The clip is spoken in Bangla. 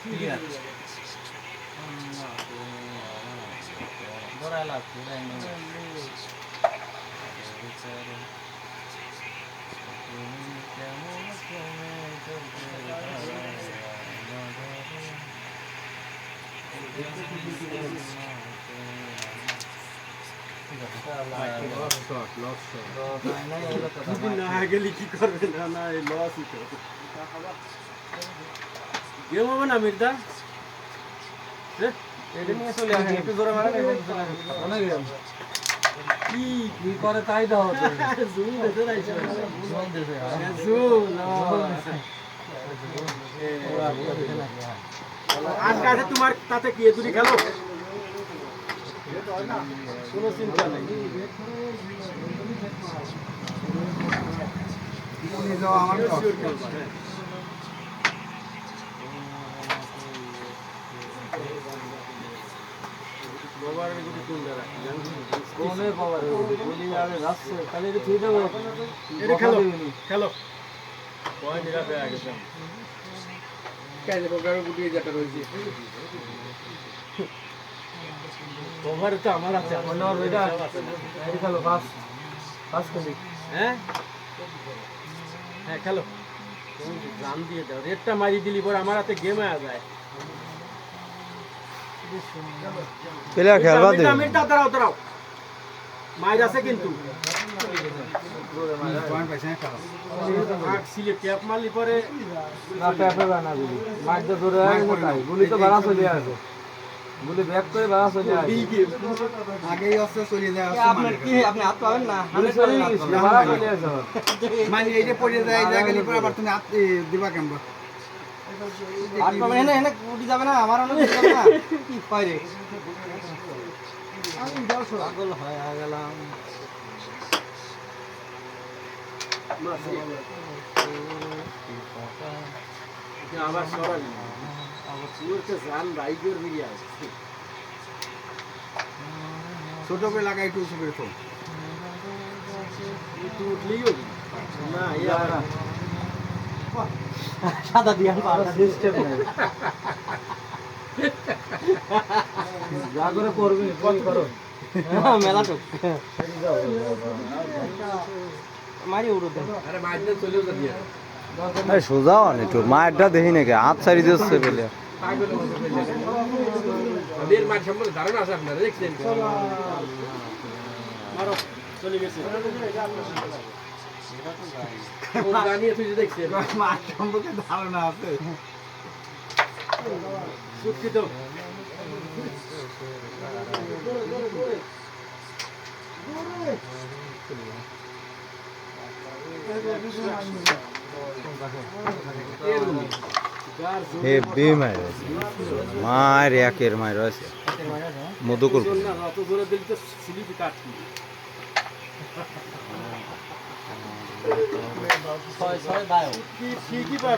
ক্লিয়ার ধরা লাগছে গেলে কি করবে না লসই তো গেম হবে না মির্দা এটা নিয়ে চলে আসেন একটু জোরে মারেন অনেক কি কি করে তাই দাও জুম দেখে রাইছে জুম আজকে আছে তোমার তাতে কি তুমি খেলো কোনো চিন্তা নেই আমার আছে হ্যাঁ হ্যাঁ খেলো রান দিয়ে দাও রেটটা মারি দিলি পরে আমার হাতে গেম আয়া যায় প্লেয়ার খেলবা দে মিনিটটা দাঁড়াও দাঁড়াও মাইর আছে কিন্তু সিলে ট্যাপ মারলি পরে না ট্যাপে বানা গুলি মার তো ধরে আছে তাই গুলি তো বাড়া চলে আসে গুলি ব্যাক করে বাড়া চলে আসে আগেই অস্ত্র চলে যায় আপনার কি আপনি হাত পাবেন না গুলি চলে বাড়া চলে আসে মানে এই যে পড়ে যায় জায়গালি পরে আবার তুমি হাত দিবা কেমন হাত পাবেন এনে এনে উঠি যাবে না আমার অনেক যাবে না কি কয় রে আমি যাও পাগল হয়ে গেলাম আবার সরাবি আবার পুরোতে জান বাইকের মিলিয়ে আসছে ছোট করে লাগাই একটু উঁচু করে ফোন তুই উঠলেই হবে না ইয়া সাদা দিয়ে পাড়া সিস্টেম নেই যা করে করবি কল করো মেলা তো মারি উড়ো দে আরে মাইতে চলেও যা দিয়া সোজাও না একটু মায়েরটা দেখি নাকি হাত ছাড়ি দিচ্ছে বলে ওদের মার সম্বন্ধে ধারণা আছে আপনারা দেখছেন মারো চলে গেছে ও জানিয়ে তুই দেখছেন মার সম্পর্কে ধারণা আছে দুঃখিত হেভি মায়ের আছে মায়ের একের মায়ের আছে মধুকুর অত জোরে দিলে তো স্লিপ কাটছি ছয় ছয় বায়ো ঠিকই পাবে